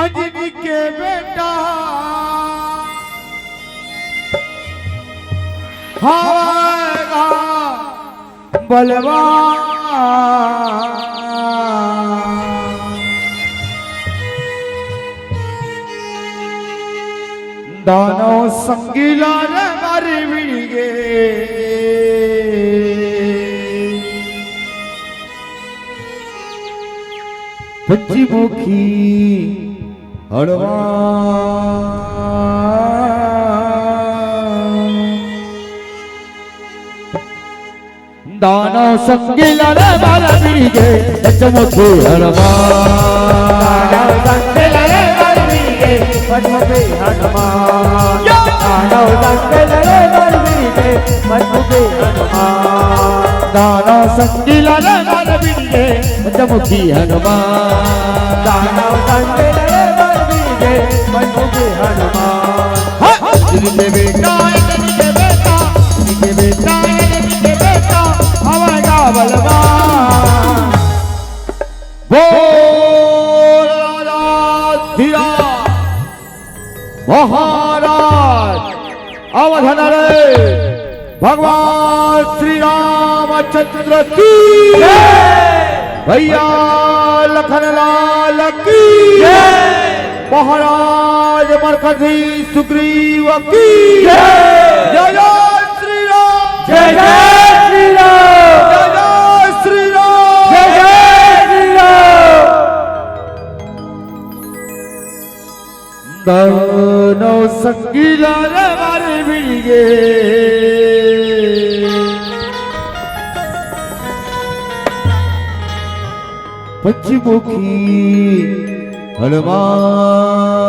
अंजनी के बेटा हागा बलवान दानव संगीला रे मारी बिड़गे पंचमुखी हनुमान दानव संगीला रे मारी बिड़गे पंचमुखी हनुमान दानव संगीला रे मारी बिड़गे पंचमुखी हनुमान दानव संगीला रे मारी बिड़गे पंचमुखी हनुमान दानव संगीला रे मारी बिड़गे पंचमुखी हनुमान दानव संगीला रे मारी बिड़गे पंचमुखी हनुमान इनके बेटा इनके बेटा इनके बेटा इनके बेटा हमारा बलवान बोल राजा महाराज अवधन रे भगवान श्री रामचंद्र की भैया लखन लाल की महाराज मरकजी सुग्रीव की जय जय श्री राम जय जय श्री राम जय जय श्री राम जय जय श्री राम दानव संगीला रे मारे बिड़गे पंचमुखी हनुमान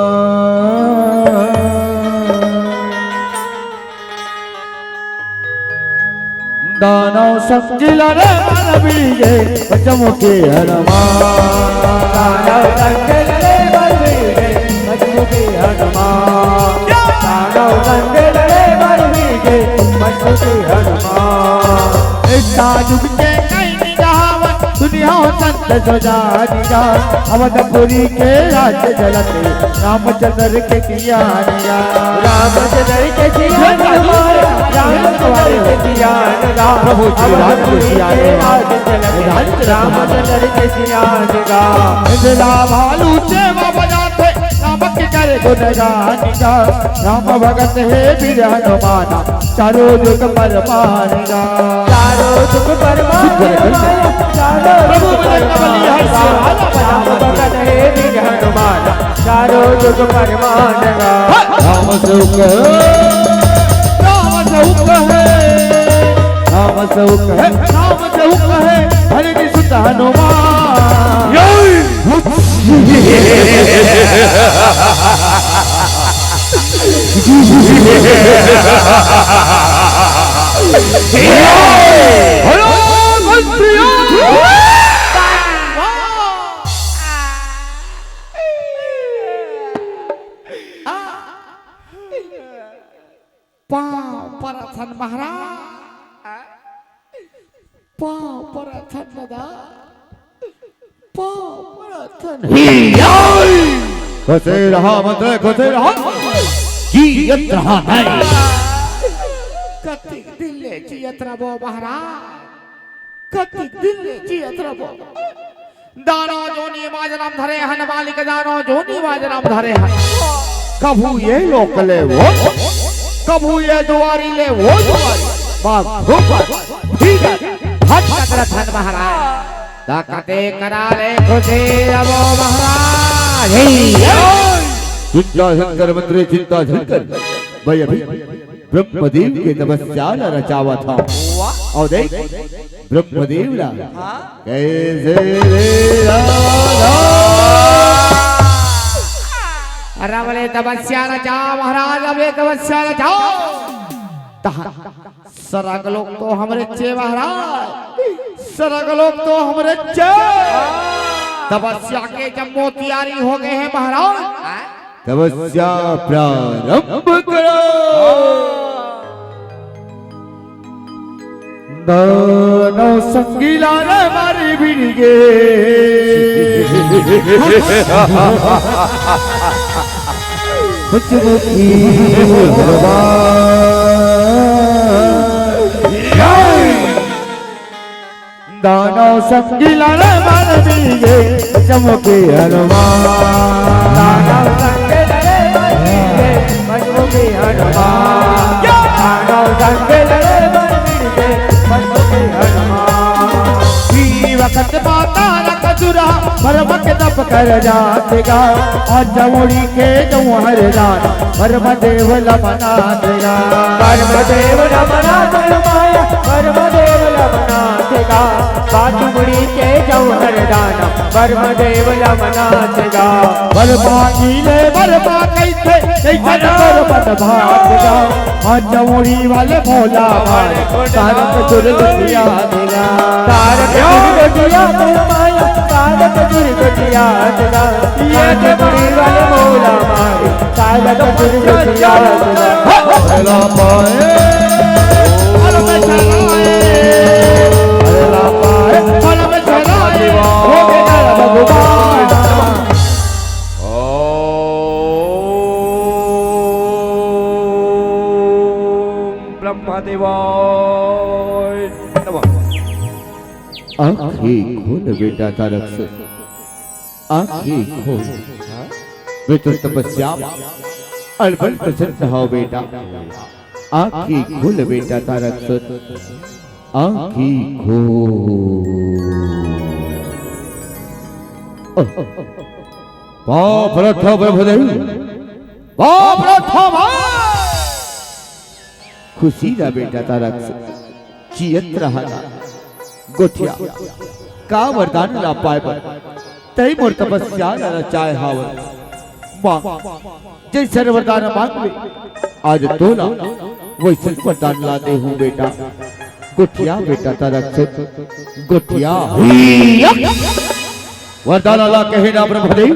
दानव संगीला रे मारे बिड़गे पंचमुखी हनुमान दानव संगीला रे मारे बिड़गे पंचमुखी हनुमान दानव संगीला रे मारे बिड़गे पंचमुखी हनुमान ऐसा जुग के दुनिया संत सजानिया अवधपुरी के राज्य जलते रामचंद्र के किया रामचंद्र के किया रामचंद्र के किया प्रभु श्री रामचंद्र के किया भालू सेवा बजाते राम के करे गुणगानिया राम भगत है वीर हनुमाना चारों जुग पर मानेगा चारों जुग पर मानेगा प्रभु हनुमान चारों जुग पर मानेगा राम सौख है राम सौख है राम सौख है राम सौख है हरि सुत हनुमान हेलो मंत्रियों परथन महाराज परथन दादा परथन खोसे रहा मंत्र खोसे रहा जियत रहा नहीं कतिक दिले जियत रहो महाराज कतिक दिले जियत रहो दानो जोनी माजराम धरे हन मालिक दानो जोनी माजराम धरे हन कभू ये लोकले वो कभू ये दुआरी ले वो दुआरी बाग भूपत ठीक है हट चक्रधन महाराज ताकते करा ले खुशी रवो महाराज चिंता शंकर मंत्री चिंता शंकर भाई अभी ब्रह्मदेव के तपस्या रचावा था और देख ब्रह्मदेव ला कैसे रावले तपस्या रचा महाराज अबे तपस्या रचाओ सरग लोग तो हमरे चे महाराज सरग लोग तो हमरे चे तपस्या के जम्मो तैयारी हो गए हैं महाराज। तपस्या प्रारंभ करो। दानव संगीला रे मारी बिरगे मुझमुखी दानव संगीला रे मारी बिरगे मुझमुखी हनुमान। दानव संगीला रे मारी बिरगे मुझमुखी हनुमान। दानव संगीला रे वक्त माता रखजुरा भरम के तप कर जातेगा और जमुड़ी के जमुहर जाना भरम देव लमना देगा। भरम देव लमना माया भरम देव लमना देगा। बाजुड़ी के जमुहर जाना भरम देव लमना देगा। बरबा नीले बरबा कैसे कैसे बरबत भागेगा और जमुड़ी वाले भोला भाई तारक दुर्गतिया देगा। तारक दुर्गतिया माया तारक दुर्गतिया देगा। ये जमुड़ी वाले भोला भाई तारक दुर्गतिया देगा। भोला पाए भोला में चलाए भोला पाए भोला में चलाए हो गया भगवान। ब्रह्मदेवाय नमः। आँखें खोल बेटा तारक से आँखें खोल। वे तो तपस्या अलबल प्रसन्न हो बेटा। आँखें खोल बेटा तारक से आँखें खोल। बाप रथा ब्रह्मदेव बाप रथा खुशी ना बेटा तारक से चियत रहा गोठिया का वरदान ला पाए पर तई मोर तपस्या न चाहे हावर मां जैसे वरदान मांगे आज तोला वैसे वरदान ला दे हूं बेटा। गोठिया बेटा तारक से गोठिया वरदान ला कहे ना ब्रह्मदेव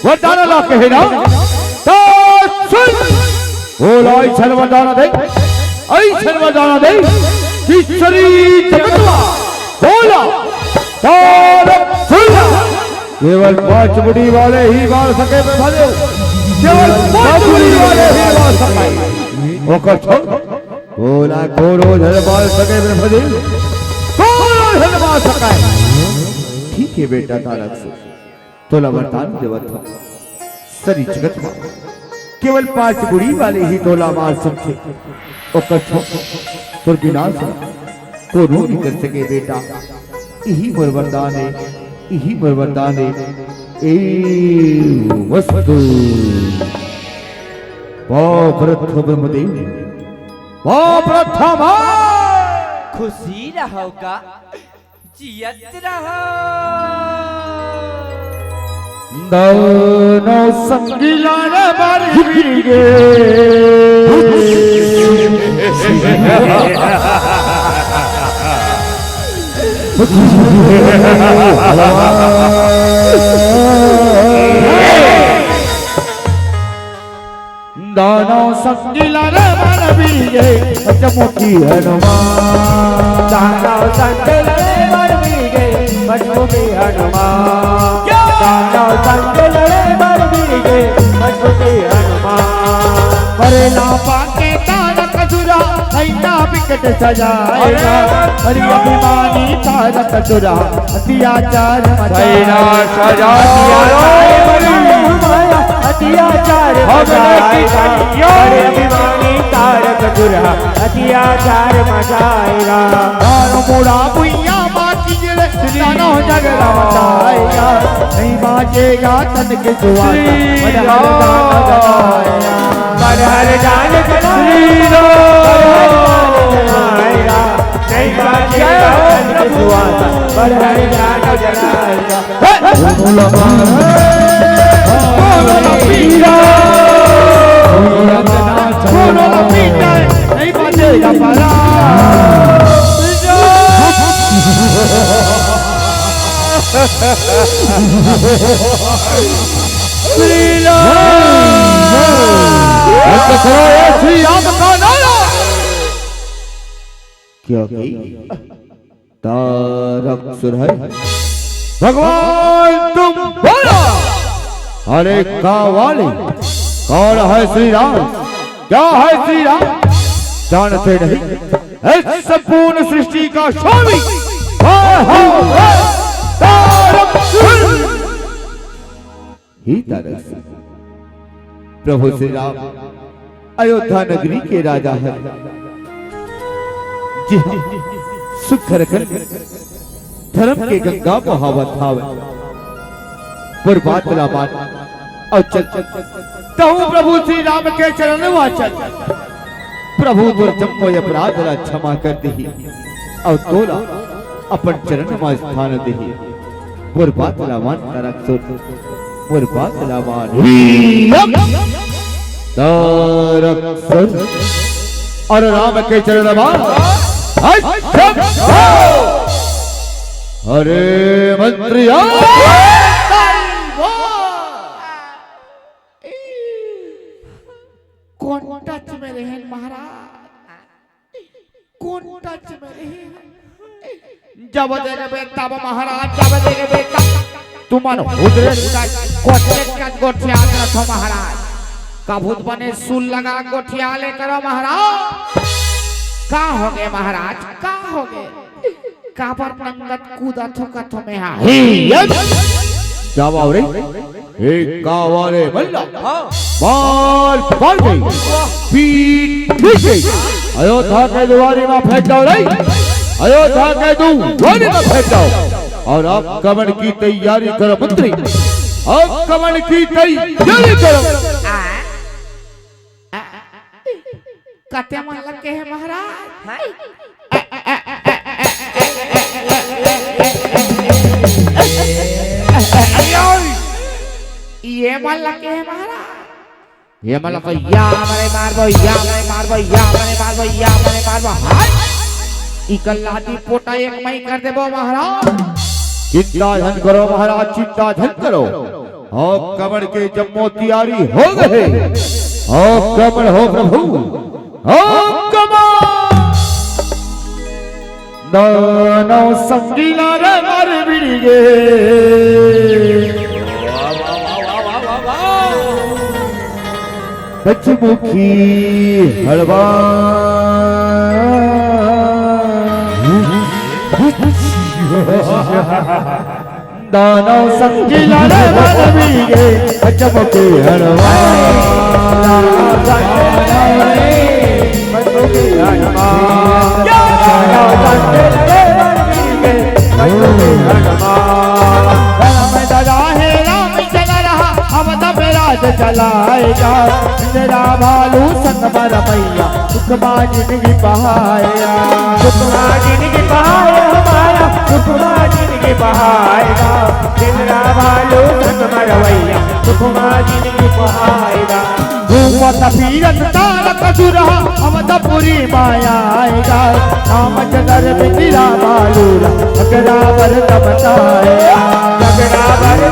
वरदान ला कहे ना तो सुन बोला ऐसा वरदान दे ऐसा वरदान दे किसरी जगतवा बोला तारक सुना। केवल 5 बुढ़ी वाले ही मार सके ब्रह्मदेव। केवल 5 बुढ़ी वाले ही मार सके ओकर छोड़ बोला कोरो धर मार सके ब्रह्मदेव कोरो धर मार सके। ठीक है बेटा तारक से तोला वरदान देवत था सरी जगत में केवल 5 बुढ़ी वाले ही तोला मार सकते ओकर छोड़ तो विनाश को रो नहीं कर सके बेटा। यही मोर वरदान है यही मोर वरदान है। ए वस्तु बाप रथ ब्रह्मदेव बाप रथ खुशी रहोगा जियत रहो। दानव संगीला रे मारी बिरगे दानव संगीला रे मारी बिरगे मुझमुखी हनुमान। दानव संगीला रे मारी बिरगे मुझमुखी हनुमान। दानव संगीला रे मारी बिरगे मुझमुखी हनुमान। करेला पाके तारक चुरा ऐना विकट सजाएगा। हरि अभिमानी तारक चुरा अत्याचार मचाएगा। अत्याचार मचाएगा। हरि अभिमानी तारक चुरा अत्याचार मचाएगा। दानो मोड़ा बुइया बाकी जिले दानो झगड़ा मचाएगा। नहीं बाजेगा तन के जुआन हर जान जलाएगा। नहीं बाजेगा तन के जुआन हर जान जलाएगा। नहीं बाजेगा परा श्री राम श्री राम का नारा क्या तारक सुर है भगवान तुम बोलो अरे कावाली कौन है श्री राम क्या है श्री राम जानते नहीं इस संपूर्ण सृष्टि का स्वामी तारक सुर ही तारक सुर प्रभु श्री राम अयोध्या नगरी के राजा है जी सुख रखन धर्म के गंगा बहावत हावे बर्बाद लाबाद और चल तहु प्रभु श्री राम के चरण वाचन प्रभु दुर्जम को अपराध ला क्षमा कर दही और तोला अपन चरण में स्थान दही बर्बाद लावान तारक सुर बर्बाद लावान तारक सुर और राम के चरण में अरे मंत्रिया कौन टच में रहे महाराज कौन टच में रहे जब देखबे तब महाराज जब देखबे तब तुमन हुदरे कोटे का गोठिया करो महाराज कबूत बने सुल लगा गोठिया ले करो महाराज का हो गए महाराज का हो गए का पर नंगत कूदा थोका थो में हा जावा रे एक कावाले बल्ला मार पड़ गई पीट गई अयोध्या के द्वारे में फेंक दो रे अयोध्या के द्वारे में फेंक दो और आप कमन की तैयारी करो मंत्री अब कमन की तैयारी करो कते मन लगे है महाराज ये मन लगे है महाराज ये मन लगे या मरे मारबो या मरे मारबो या मरे मारबो या मरे मारबो हाय इकल्लाती पोटा एक मई कर देबो महाराज चिंता धन करो महाराज चिंता धन करो और कमर के जम्मो तैयारी हो गए और कमर हो प्रभु और कमर दानो संगीला रे मार बिड़गे बचमुखी हलवा दानो संगीला रे मार बिड़गे बचमुखी हलवा चलाएगा तेरा भालू संग मर मैया सुखमा जिंदगी बहाएगा सुखमा जिंदगी बहाए हमारा सुखमा जिंदगी बहाएगा तेरा भालू संग मर मैया सुखमा जिंदगी बहाएगा घूमत फिरत तारक सुरा अवधपुरी माया आएगा नाम जगर में तेरा भालू झगड़ा बर बताएगा झगड़ा बर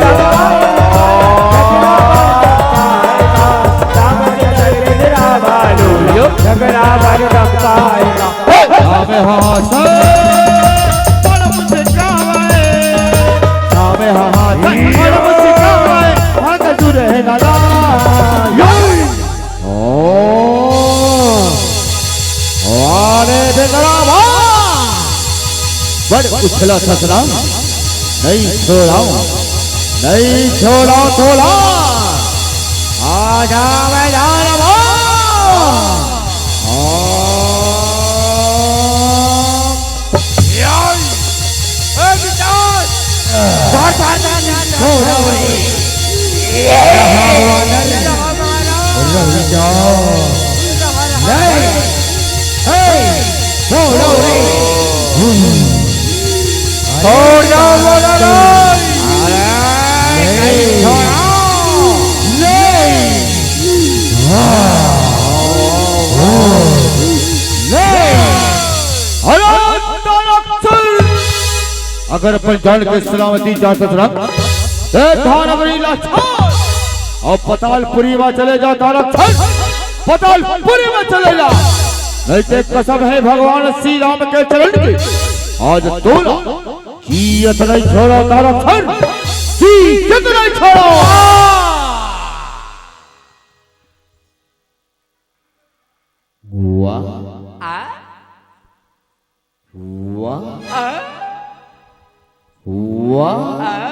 झगड़ा भर रखताएगा सामे हाथ बड़ मुस्काए सामे हाथ बड़ मुस्काए हाथ जुरे नाला ओ अरे बेंगरा बा बड़ उछला ससरा नहीं छोड़ा थोड़ा आजा मैदान अगर अपन जान के सलामती चाहते धानगरी लाचार अब पतालपुरी में चले जा तारक छल पतालपुरी में चले जा नहीं तो कसम है भगवान श्री राम के चरण की आज तोला जीत नहीं छोड़ो तारक छल जीत नहीं छोड़ो वाह वाह वाह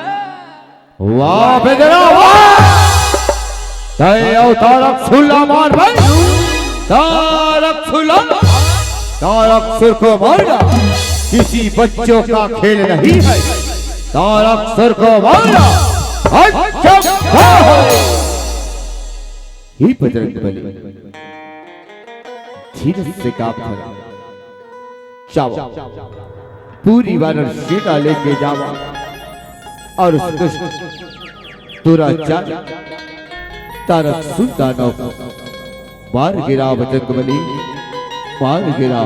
वाह बेगरा वाह तारक छुल्ला मार भाई तारक छुल्ला तारक सुर को मारना किसी बच्चों का खेल नहीं है तारक सुर को मारना अच्छा ही बजरंग बली धीरज से काम करो जाओ पूरी वानर सेना लेके जावा और उस दुष्ट दुराचार तारक सुल्तानों को मार गिरा बजरंग बली मार गिरा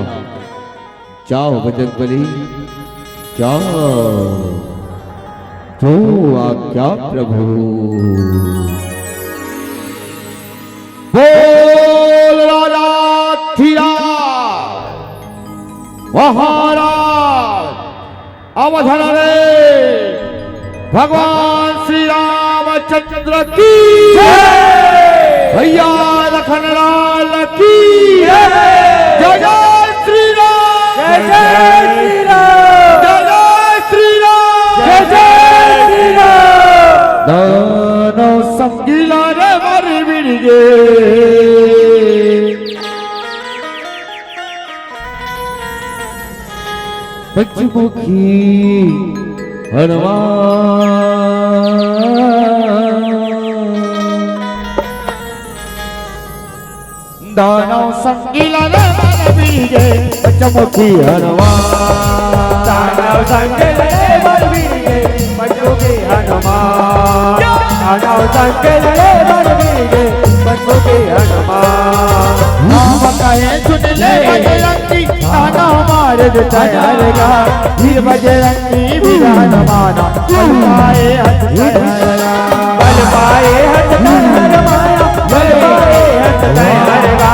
जाओ बजरंग बली जाओ तो आज्ञा प्रभु बोल राजा धीराज महाराज अवधन रे भगवान श्री रामचंद्र की भैया लखन लाल की जय जय श्री राम जय जय श्री राम जय जय श्री राम जय जय श्री राम दोनों संगीला रे मर बिरगे पंचमुखी हनुमान दानव संगीला रे मन बीजे पंचमुखी हनुमान दानव संगीला रे मन बीजे पंचमुखी हनुमान दानव संगीला रे मन बीजे पंचमुखी हनुमान नाम कहे सुन ले बजरंगी ताना मार जाएगा वीर बजरंगी वीर हनुमान बल पाए हथ धरेगा बल पाए हथ धरेगा बल पाए हथ धरेगा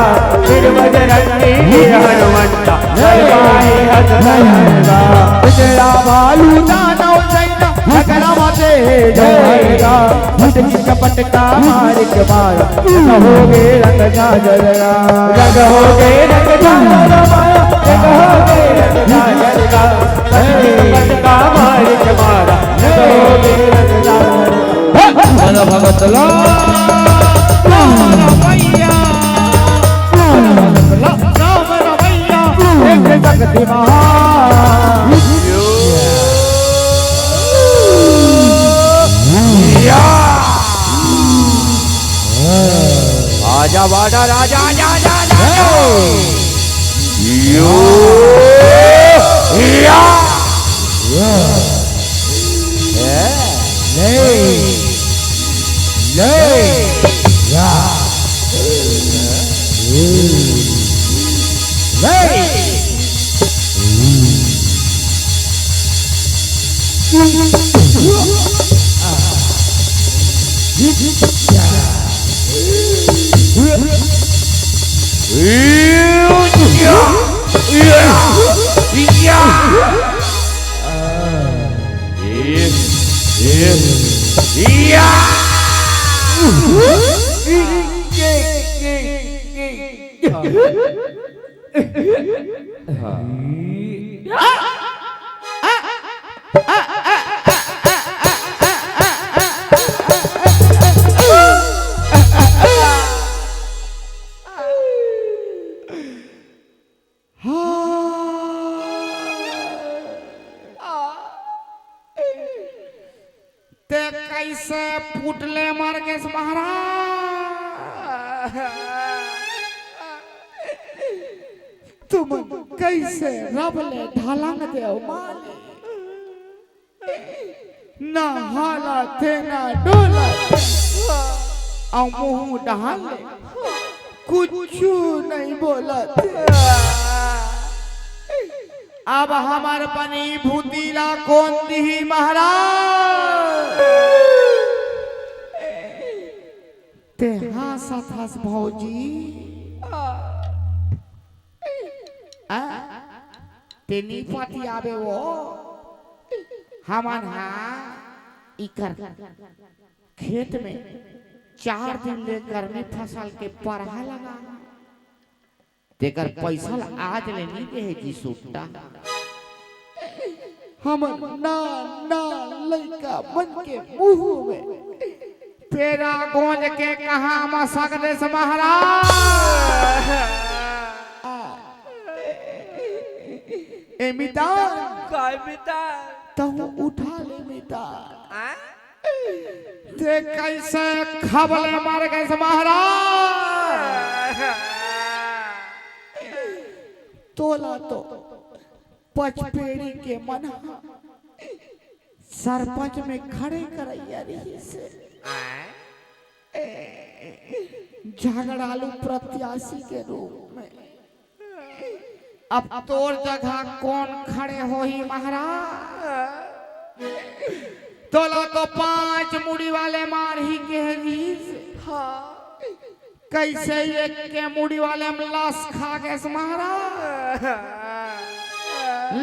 वीर बजरंगी वीर हनुमंत बल पाए हथ धरेगा तेरा बालू दानव सैना लगना माते जाएगा फटकी कपट का मार के मार कहोगे रंग जाजरेगा रंग होगे रंग जाजरेगा रंग होगे रंग जाजरेगा कपट का मार के मार रंग होगे रंग जाजरेगा मन भगत ला भैया राम रमैया एक शक्ति महान आजा वाडा राजा जा जा जा यो या ले ले या ले ते कैसे फूटले मार के महाराज तुम कैसे रबले ढालंग देव माले ना हाला थे ना डोला औ मुंह ढाले कुछ नहीं बोला अब हमार बनी भूतीला कौन दी महाराज ते हंसत हंस भौजी ते नी पाती आवे वो हमन इकर खेत में 4 दिन ले गर्मी फसल के परहा लगा तेकर पैसा आज ले नहीं दे जी सुट्टा हम ना ना लइका मन के मुंह में पेरा गोंज के कहा मसक देश महाराज ए मिता काय बेटा तो उठा ले मिता ते कैसे खबले मार गए महाराज तोला तो पचपेड़ी के मन सरपंच में खड़े करैया रही से झगड़ालू प्रत्याशी के रूप में अब तोर जगह कौन खड़े हो ही महाराज तोला तो 5 मुड़ी वाले मार ही के रीस कैसे एक के मुड़ी वाले में लाश खा के महाराज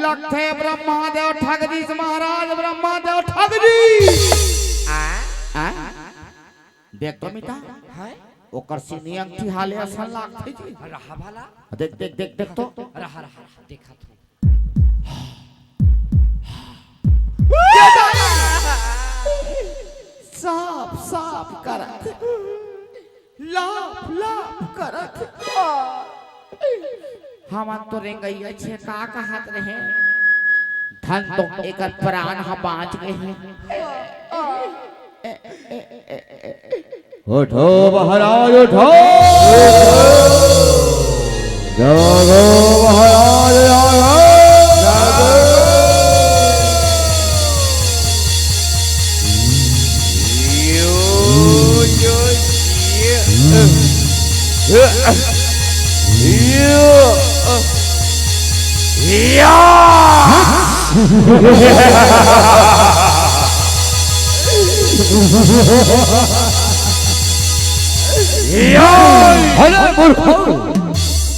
लगते ब्रह्मादेव ठग दी महाराज ब्रह्मादेव ठग दी देख तो मिता ओकर सिनी अंगठी हाले असन लागते जी रहा भला देख देख देख देख तो रहा रहा देखा तो साफ साफ करत लाफ लाफ करत हम तो रेंगैया छे का कहत रहे धन तो एकर प्राण हम बाँच गए हैं उठो महाराज उठो जागो महाराज जागो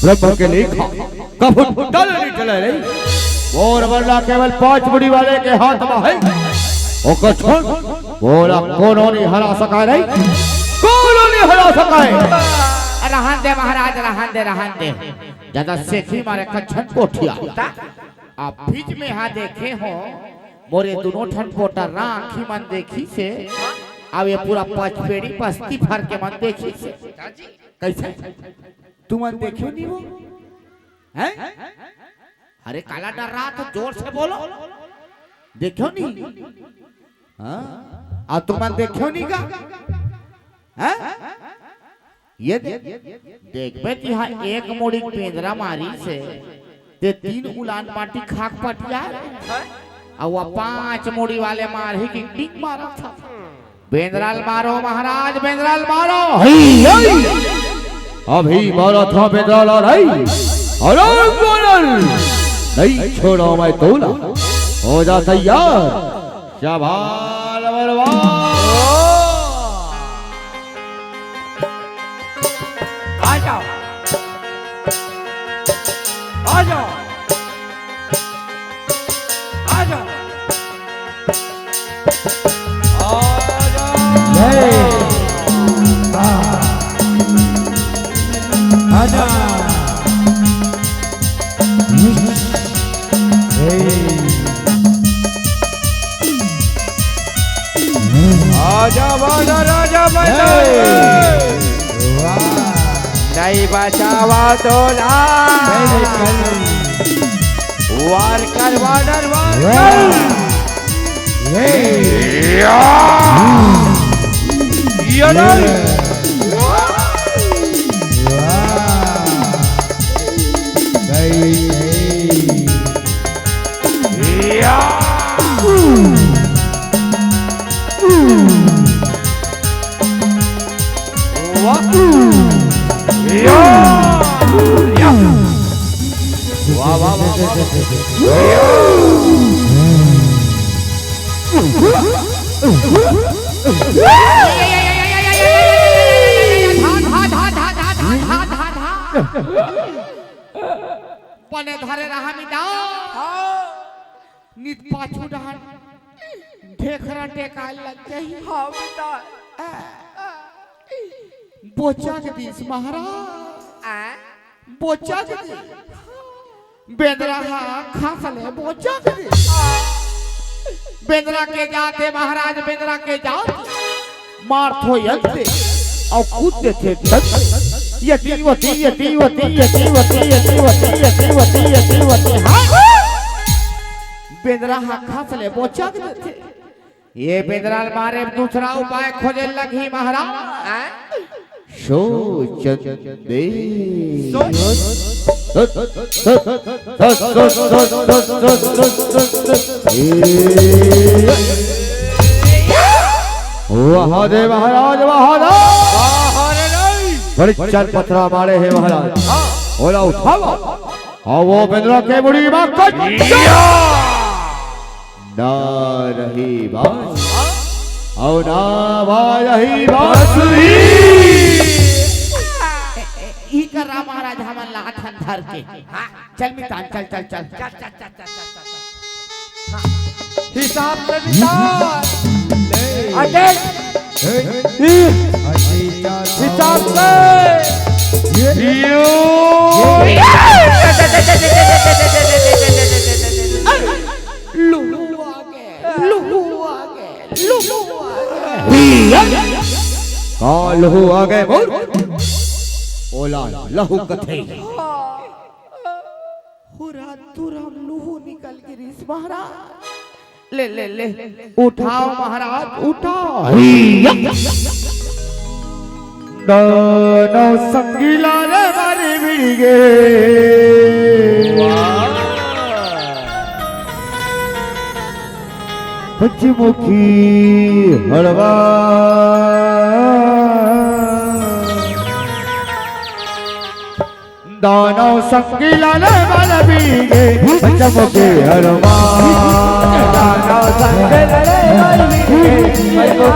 ब्रह्म के लेखा कभी डल नहीं चले रही और वरना केवल 5 मुड़ी वाले के हाथ में है ओकर छोड़ बोला कोनो नहीं हरा सका रही कोनो नहीं हरा सका रहन दे महाराज रहन दे ज्यादा सेखी मारे कच्छन कोठिया आप बीच में यहाँ देखे हो मोरे दोनों ठन पोटा राखी मन देखी से अब ये पूरा पचपेड़ी पस्ती भर के मन देखी से कैसे तू मन देखियो नहीं वो हैं अरे काला डर रहा तो जोर से बोलो देखियो नहीं हाँ और तुम मन देखियो नहीं का हैं ये देख बे यहाँ एक मोड़ी पेंदरा मारी से ते 3 उलान माटी खाक पटिया और वह 5 मोड़ी वाले मार ही किंग मारा था बेंद्राल मारो महाराज बेंद्राल मारो अभी मारा था बेंद्राल और नहीं छोड़ो मैं तोला हो जा तैयार शाबाश बलवान आ जाओ आ जाओ आ जाओ आजा आजा बाजा राजा बना नहीं बचावा तो ना वार कर वार वाह वाह पने धरे रहा मिटा नित पाछू डहन ढेखरा टेका लग गई हाँ बेटा बोचा के दिस महाराज बोचा के दिस बेंद्रा खासले बोचा के दिस बेंद्रा के जाते महाराज बेंद्रा के जाते मार थो यंते और कूदते थे यतीवती यतीवती यतीवती यतीवती यतीवती यतीवती हाँ बेंद्रा खासले बोचा के थे ये बेंद्रा मारे दूसरा उपाय खोजे लगी महाराज महादेव महाराज बड़ी चार पत्थरा मारे हैं महाराज ओला उठाओ और वो बेंद्रा के बुढ़ी मां को ना रही बात और ना रही बांसुरी ई कर रहा महाराज हमन लाठन धर के हां चल मितान चल चल चल चल चल चल हिसाब से विचार अटैक हिसाब से लुलु आ गए लुलु आ गए लुलु आ गए लहू आ गए बोल ओला लहू कथे हुरा तुरम लहू निकल गिरी महाराज ले ले ले उठाओ महाराज उठाओ दानव संगीला रे मारे बिड़गे पंचमुखी हलवा दानव संगीला रे मारे बिड़गे पंचमुखी हलवा दानव संगीला रे मारे बिड़गे पंचमुखी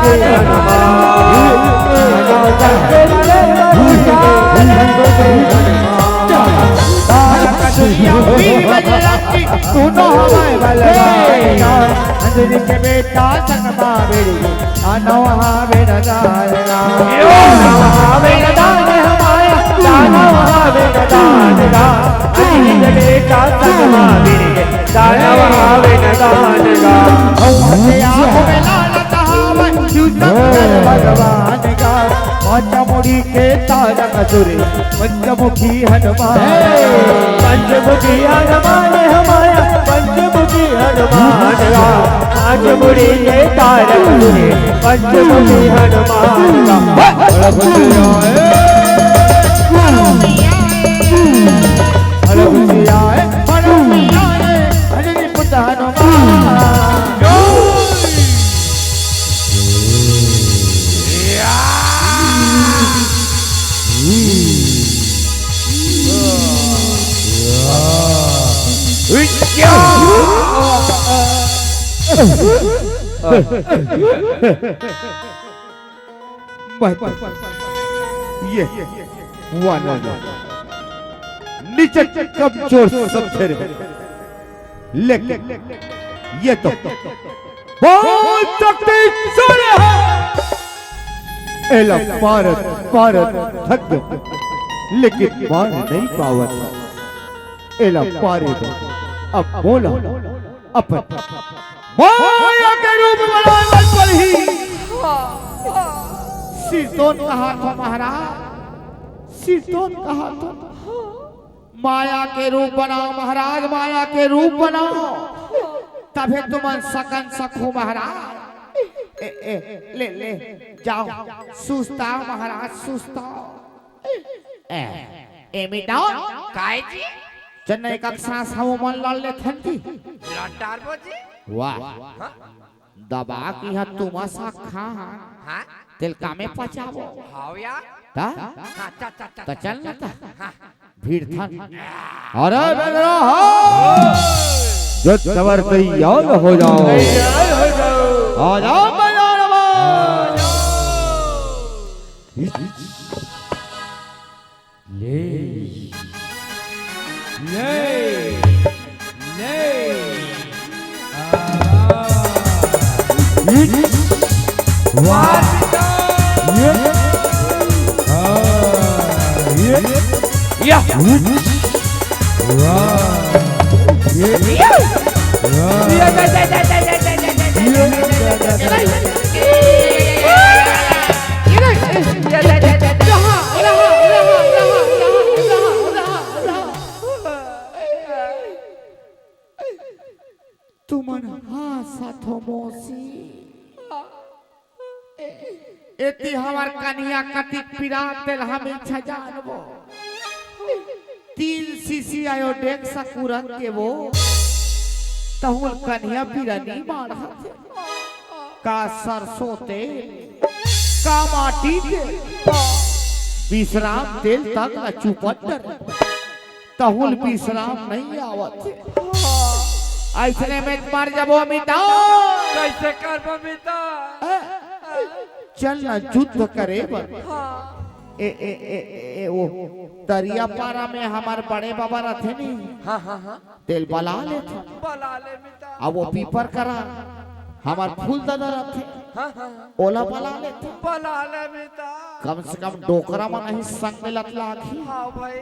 हलवा बेटा संगमा बेड़ी भगवान का पंचमुखी के तारक सुरे पंचमुखी हनुमान पंचमुखी हनुमान हमारा पंचमुखी हनुमान का पंचमुखी के तारक सुरे पंचमुखी हनुमान का ये नीचे कमजोर सब तेरे लेकिन ये तो बहुत शक्तिशाली है एला भारत भारत थक लेकिन मार नहीं पावत एला पारे अब बोला अपन माया के रूप बनावत पर ही शीतोन कहा था महाराज शीतोन कहा था माया के रूप बनाओ महाराज माया के रूप बनाओ तभी तुम सकन सखो महाराज ले ले जाओ सुस्ताओ महाराज सुस्ताओ मिटाओ काय जी चेन्नई कक्षा सामो मन लाल ले थंती लटार बोजी वाह दबा की हा तुम सा खा हां तिल का में पचावो हां यार ता हां चा चा चा तो चल ना ता भीड़ था अरे बेदरा जो तवर तैयार हो जाओ आ जाओ मैदान में ले तुमन हासा थोमोसी एती हमार कन्या कति पीड़ा तेल हमें छजानबो 3 सीसी आयोडेक सकुरन के वो तहुल कन्या पीड़ा नहीं मार का सरसों तेल का माटी तेल विश्राम तेल तक न चुपटर तहुल विश्राम नहीं आवत ऐसने में मर जबो मिटा कैसे करबो मिटा चल ना युद्ध करे बर वो दरिया पारा में हमारे बड़े बाबा रहते नहीं हाँ हाँ हाँ तेल बला लेते बला ले मिटा अब वो पीपर करा हमार फूल दादा रहते हाँ हाँ ओला बला लेते बला ले मिटा कम से कम डोकरा में नहीं संग में लत लाखी हाँ भाई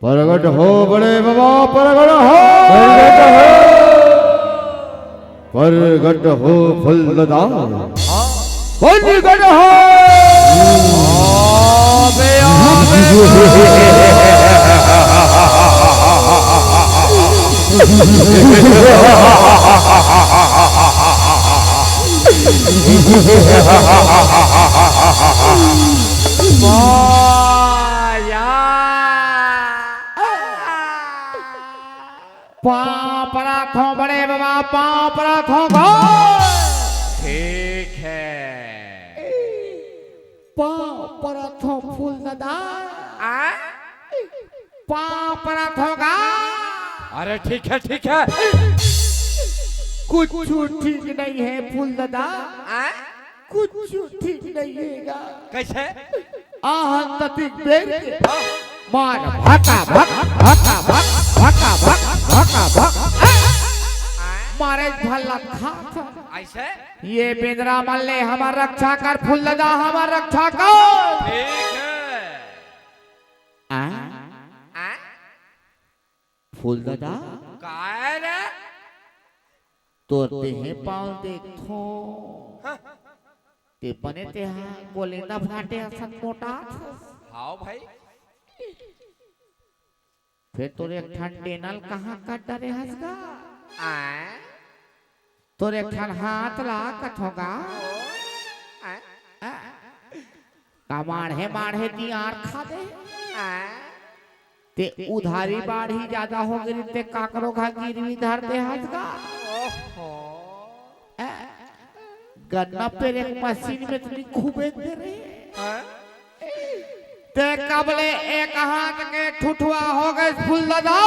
प्रगट हो बड़े बाबा प्रगट हो फुलदा प्रगट हो पाँव पराठों बड़े बाबा पाँव पराठों को ठीक है पाँव पराठों फूल दादा पाँव पराठों का अरे ठीक है कुछ ठीक नहीं है फूल दादा कुछ ठीक नहीं है कैसे आहन ततिक बेर के मार भका भक भका भक भका भक भका भक मारे भल्ला खा ऐसे ये बेदरा मल्ले हमार रक्षा कर फूल दादा हमार रक्षा कर ठीक है फूल दादा काय रे तोरते हैं पाँव देखो ते बने ते हाँ बोले ना फाटे असन मोटा हाँ भाई फिर तोरे ठंडे नल कहाँ कट डरे हंसगा तोरे ठन हाथ ला कथोगा का माढ़े दियार खा दे ते उधारी बाढ़ी ज्यादा हो गई ते काकरो खा गिरवी धर दे हंसगा गन्ना पे एक मशीन में तुम खूबे दे रहे ते कबले एक हाथ के ठुठुआ हो गए फूल दादा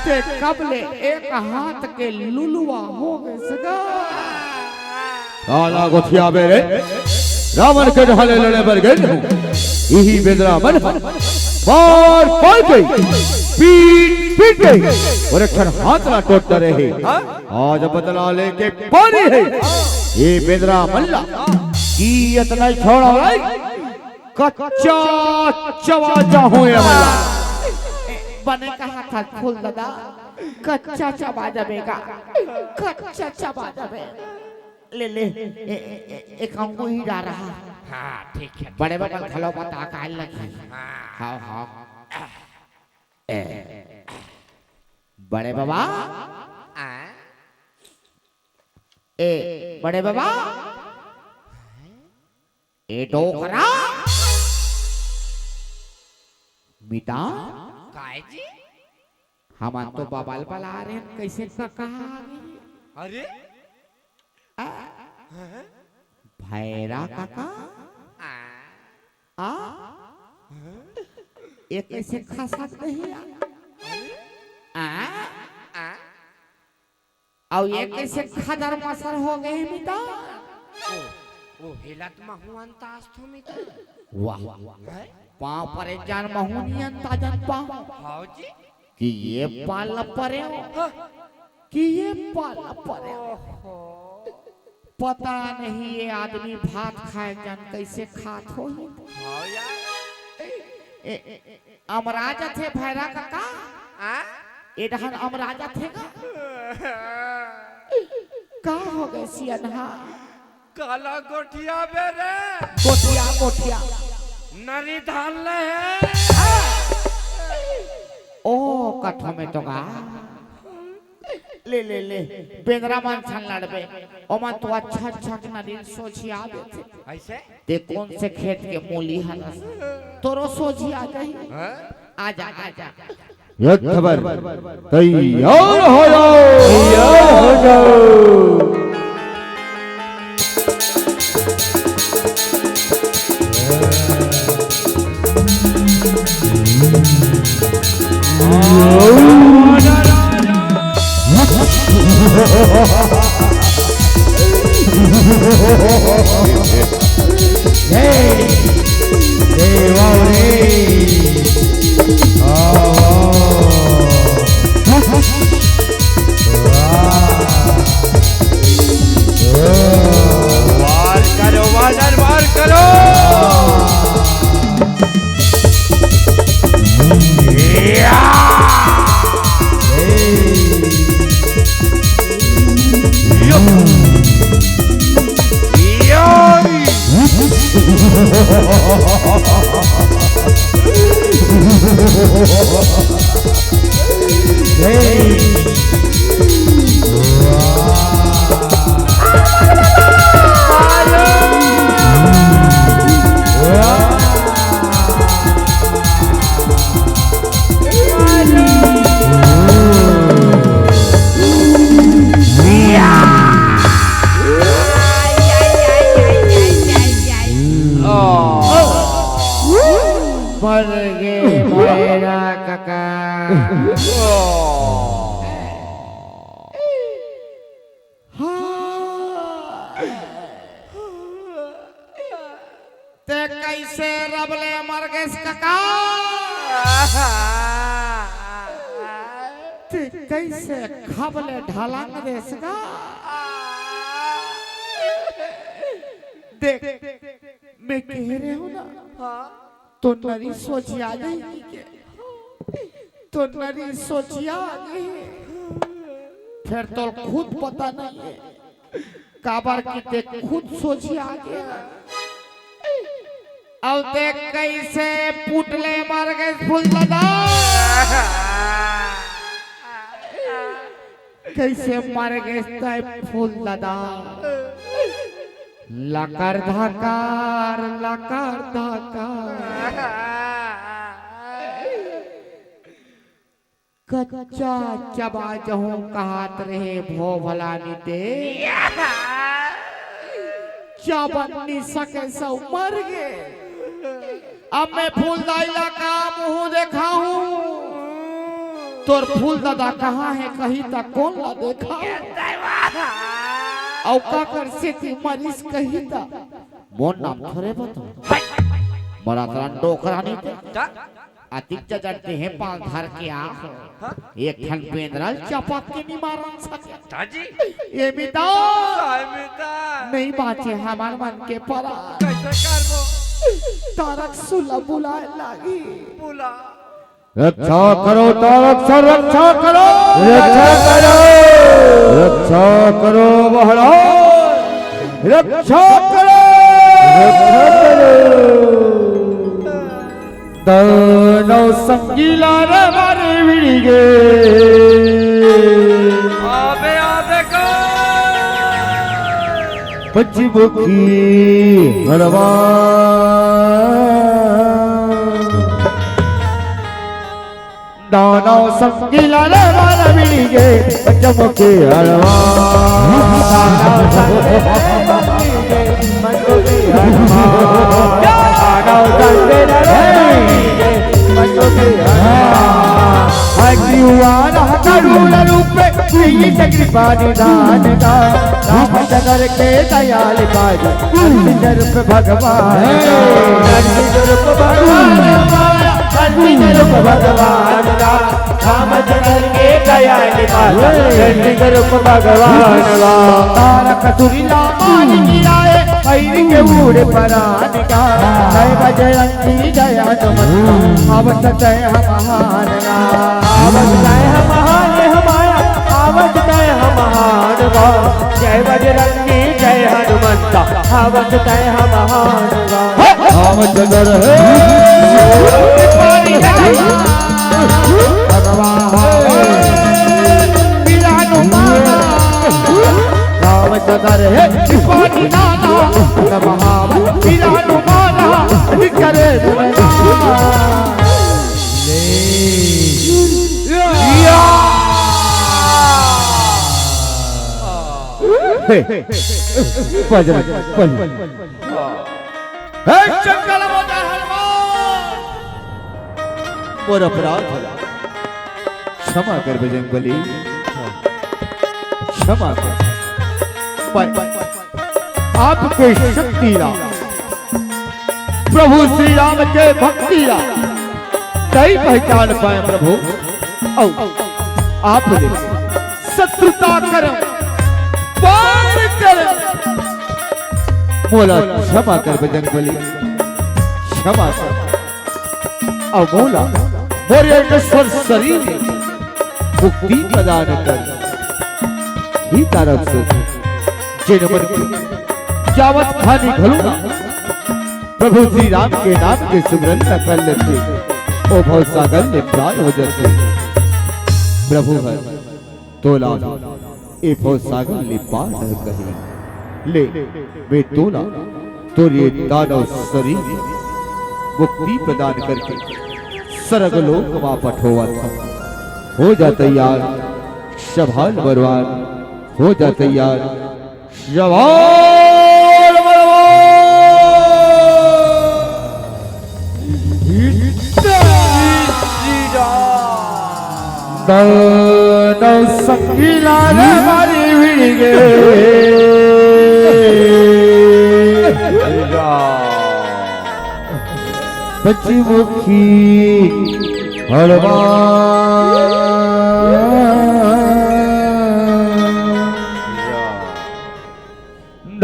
ते कबले एक हाथ के लुलुआ हो गए सगा काला गोथिया बेरे रावण के ढाले लड़े पर गए यही बेदरा मन मार पाई गई पीट गई और एक हाथ ना टूटता रहे आज बदला लेके पानी है ये बेदरा मल्ला की इतना छोड़ा भाई कच्चा चवा जाऊं ये मल्ला बने कहा था फूल दादा कच्चा चबा जाबेगा कच्चा चबा जाबे ले एक अंगू ही जा रहा हाँ ठीक है बड़े बड़े खलो बता काल लगी हाँ हाँ बड़े बाबा बड़े बाबा ए डोकरा मिटा काय जी हम तो बबाल बला रहे हैं कैसे कहा अरे भैरा काका आ ये कैसे खा सकते हैं और ये कैसे खदर मसर हो गए मिता ओ हेलत महुअन तास्थो मिता वाह पाँव पर जान महुनियन ताजन पाँव हाउ जी कि ये पाल परे कि ये पाल परे पता नहीं ये आदमी भात खाए जान कैसे खात हो हाउ यार अमराजा थे भैरा काका ये डहन अमराजा थे का हो गए सियनहा काला गोठिया बेरे कोठिया कोठिया नरी धान ले ओ कठो में तो गा ले ले ले बेंद्रा मान छन लड़बे ओ मन तो अच्छा अच्छा के नरी सोचिया देते ऐसे ते कौन से खेत के मूली हलस तोरो सोची आ गई आजा आजा युद्धवर तैयार हो जाओ मर गए भैरा काका ते कैसे रबले मर गए काका ते कैसे खबले ढलांग देसगा देख मैं कह रहे हूँ ना तो नरी सोचिया गई तो नरी सोचिया गई फिर तो खुद पता नहीं है काबर की देख खुद सोचिया गया अब देख कैसे पुतले मार गए फूल दादा कैसे मार गए फूल दादा लकर धकार कच्चा चबा जहूं कहत रहे भो भला निते चबन्नी सके सौ मर गए अब मैं फूल दाइला का मुंह देखा हूँ तोर फूल दादा कहाँ है कहीं तक कौन ला देखा औ का कर से थी मरीज कहीं था मोन नाम थोड़े बता बड़ा तरन डोकरा नहीं थे अतिक जानते हैं पाल धर के आँख एक ठन पेंद्रल चपक के नहीं मारन सके ताजी ये मिता नहीं बाचे हमार मन के परा कैसे करबो तारक सुला बुलाए लागी बुला रक्षा करो तारक सर रक्षा करो रक्षा करो महाराज रक्षा करो दानव संगीला रे मारे विड़िगे आबे आबे को पंचमुखी हरवा दानव संगीला रे मारे विड़िगे पंचमुखी हरवा दानव संगीला पंचमुखी हरवा दानव संगीला रे नित कृपा निधान का रामचंद्र के दयाल बाज नरसिंह रूप भगवान नरसिंह रूप भगवान नरसिंह रूप भगवान का रामचंद्र के दयाल बाज नरसिंह रूप भगवान का तारक तुरीला मान गिराए पैर के ऊड़ परान का जय बजरंगी जय हनुमान आवत जय महान आवत जय महान हमारा आवत जय महान जय बजरंगी जय हनुमंता आवत जय महान रामचंद्र है रामचंद्र है करे जंगल मोटा हनुमान और अपराध क्षमा कर बजरंगबली क्षमा कर आपके शक्ति राम प्रभु श्री राम के भक्ति राम कई पहचान पाए प्रभु आपने शत्रुता कर पार कर मोला क्षमा कर बजरंगबली क्षमा कर अब मोला मोरे नश्वर शरीर में मुक्ति प्रदान कर ही तरफ से जिन मन की जावत खानी घलूंगा प्रभु श्री राम के नाम के सुमरन न कर लेते ओ भव सागर में प्राण हो जाते प्रभु है तोला ए भव सागर ले पार न कहीं ले वे तोला तो ये दानव शरीर मुक्ति प्रदान करके सर्गलोक वहां पठोवा था हो जा तैयार शभाल बरवान हो जा तैयार शभाल दानव संगीला रे मारी भिड़गे पश्चिमुखी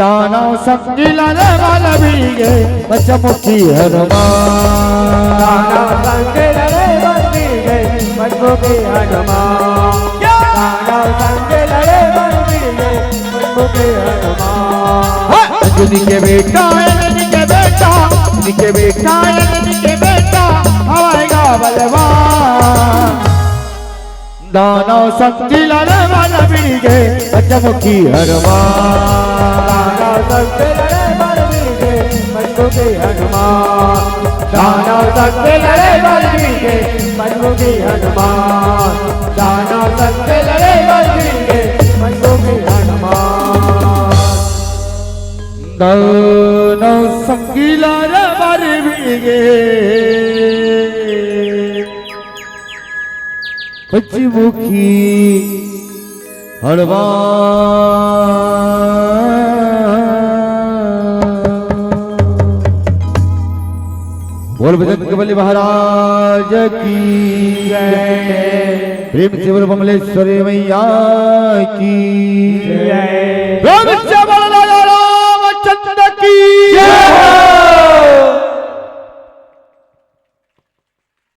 दानव संगीला रे माला भिड़गे पश्चिमुखी हनुमान दानव संगीला रे माला भिड़गे पश्चिमुखी हनुमान दानव संगीला रे माला भिड़गे पश्चिमुखी हनुमान अंजनी के बेटा आएगा बलवान दानव संगीला रे माला भिड़गे पश्चिमुखी हनुमान दानव संगीला रे माला भिड़गे पश्चिमुखी हनुमान दानव संगीला रे माला भिड़गे पश्चिमुखी हनुमान दानव संगीला रे माला भिड़गे पश्चिमुखी हनुमान दानव संगीला रे मारी भिड़गे पश्चिमुखी हनुमान बोल बजरंगबली महाराज की जय प्रेम से बोल बमलेश्वरी मैया की प्रेम से बोल राजा रामचंद्र की जय।